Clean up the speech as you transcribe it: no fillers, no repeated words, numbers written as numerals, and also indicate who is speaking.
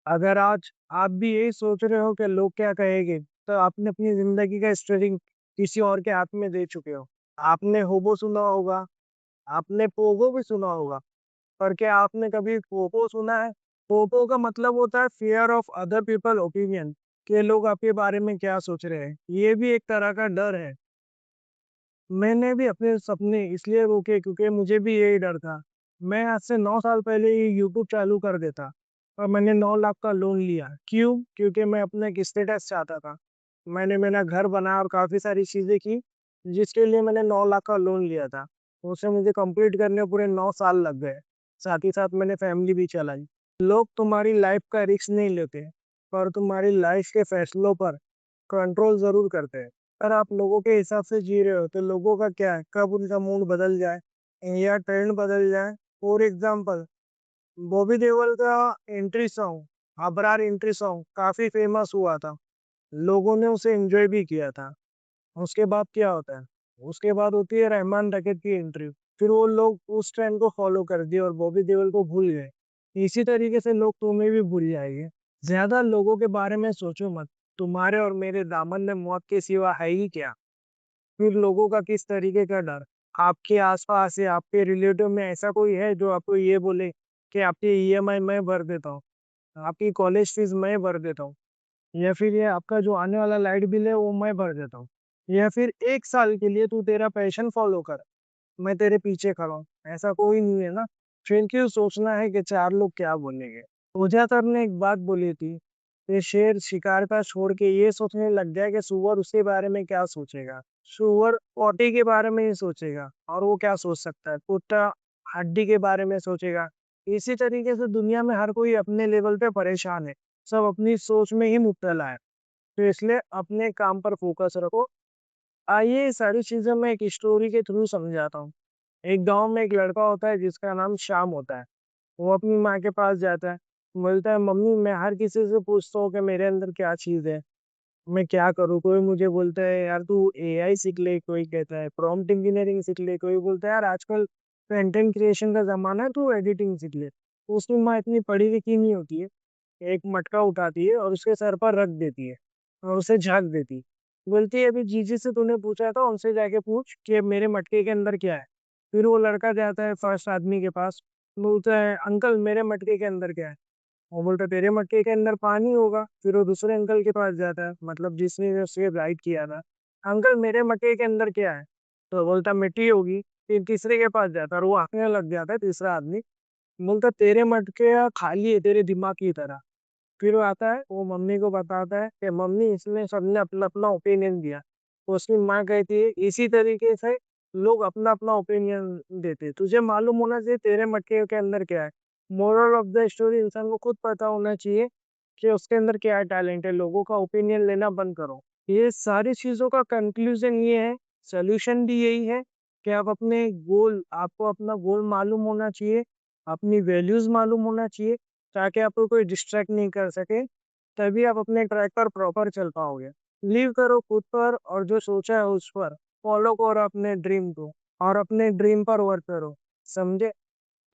Speaker 1: अगर आज आप भी यही सोच रहे हो कि लोग क्या कहेंगे, तो आपने अपनी ज़िंदगी का स्टीयरिंग किसी और के हाथ में दे चुके हो। आपने होबो सुना होगा, आपने पोगो भी सुना होगा, पर क्या आपने कभी पोपो सुना है? पोपो का मतलब होता है fear of other people opinion, कि लोग आपके बारे में क्या सोच रहे हैं। ये भी एक तरह का डर है। मैंने भी अपने सपने इसलिए रोके क्योंकि मुझे भी यही डर था। मैं आज से 9 साल पहले ही यूट्यूब चालू कर देता और मैंने 9 लाख का लोन लिया। क्यों? क्योंकि मैं अपना एक स्टेटस चाहता था। मैंने मेरा घर बनाया और काफ़ी सारी चीज़ें की, जिसके लिए मैंने 9 लाख का लोन लिया था। उसे मुझे कंप्लीट करने पूरे 9 साल लग गए। साथ ही साथ मैंने फैमिली भी चलाई। लोग तुम्हारी लाइफ़ का रिस्क नहीं लेते, पर तुम्हारी लाइफ़ के फैसलों पर कंट्रोल ज़रूर करते हैं। अगर आप लोगों के हिसाब से जी रहे हो, तो लोगों का क्या है, कब उनका मूड बदल जाए या ट्रेंड बदल जाए। फॉर एग्ज़ाम्पल, बॉबी देओल का entry song, Abrar entry song काफ़ी फ़ेमस हुआ था। लोगों ने उसे एन्जॉय भी किया था। उसके बाद क्या होता है, उसके बाद होती है रहमान डकैत की एंट्री। फिर वो लोग उस ट्रेंड को फ़ॉलो कर दिए और बॉबी देओल को भूल गए। इसी तरीके से लोग तुम्हें भी भूल जाएँगे। ज़्यादा लोगों के बारे में सोचो मत। तुम्हारे और मेरे दामन में मौत के सिवा है ही क्या? फिर लोगों का किस तरीके का डर? आपके आस-पास या आपके रिलेटिव में ऐसा कोई है जो आपको ये बोले कि आपकी ईएमआई मैं भर देता हूँ, आपकी कॉलेज फीस मैं भर देता हूँ, या फिर ये आपका जो आने वाला लाइट बिल है वो मैं भर देता हूँ, या फिर 1 साल के लिए तू तेरा पैशन फ़ॉलो कर, मैं तेरे पीछे खड़ा हूँ। ऐसा कोई नहीं है ना, फिर क्यों सोचना है कि 4 लोग क्या बोलेंगे? ओझा सर ने एक बात बोली थी कि शेर शिकार का छोड़ के ये सोचने लग जाए कि सूअर उसके बारे में क्या सोचेगा। सूअर पॉटी के बारे में ही सोचेगा और वो क्या सोच सकता है? कुत्ता हड्डी के बारे में सोचेगा। इसी तरीके से दुनिया में हर कोई अपने लेवल पे परेशान है। सब अपनी सोच में ही मुब्तला है। तो इसलिए अपने काम पर फ़ोकस रखो। आइए, ये सारी चीज़ें मैं एक स्टोरी के थ्रू समझाता हूँ। एक गाँव में एक लड़का होता है जिसका नाम श्याम होता है। वो अपनी माँ के पास जाता है, बोलता है, मम्मी मैं हर किसी से पूछता हूँ कि मेरे अंदर क्या चीज़ है, मैं क्या करूँ? कोई मुझे बोलता है यार तू एआई सीख ले, कोई कहता है प्रॉम्प्ट इंजीनियरिंग सीख ले, कोई बोलता है यार आजकल कंटेंट क्रिएशन का ज़माना है तू एडिटिंग सीख ले। तो उसकी माँ इतनी पढ़ी लिखी नहीं होती है, एक मटका उठाती है और उसके सर पर रख देती है और उसे झाँक देती है। बोलती है अभी जीजी से तूने पूछा था उनसे जाके पूछ कि मेरे मटके के अंदर क्या है? फिर वो लड़का जाता है फर्स्ट आदमी के पास, बोलता है अंकल मेरे मटके के अंदर क्या है? वो बोलता है तेरे मटके के अंदर पानी होगा। फिर वो दूसरे अंकल के पास जाता है, मतलब जिसने उसे गाइड किया था। अंकल मेरे मटके के अंदर क्या है? तो बोलता मिट्टी होगी। फिर तीसरे के पास जाता है और वो हँसने लग जाता है तीसरा आदमी। बोलता तेरे मटके खाली है तेरे दिमाग की तरह। फिर वो आता है, वो मम्मी को बताता है कि मम्मी इसमें सबने अपना-अपना ओपिनियन दिया। तो उसकी माँ कहती है इसी तरीके से लोग अपना-अपना ओपिनियन देते हैं। तुझे मालूम होना चाहिए तेरे मटके के अंदर क्या है। मोरल ऑफ द स्टोरी इंसान को खुद पता होना चाहिए कि उसके अंदर क्या टैलेंट है। लोगों का ओपिनियन लेना बंद करो। ये सारी चीज़ों का कंक्लूज़न ये है, सॉल्यूशन भी यही है कि आप अपने गोल आपको अपना गोल मालूम होना चाहिए, अपनी वैल्यूज़ मालूम होना चाहिए, ताकि आपको कोई डिस्ट्रैक्ट नहीं कर सके, तभी आप अपने ट्रैक पर प्रॉपर चल पाओगे। बिलीव करो खुद पर और जो सोचा है उस पर, फॉलो करो अपने ड्रीम को और अपने ड्रीम पर वर्क करो। समझे?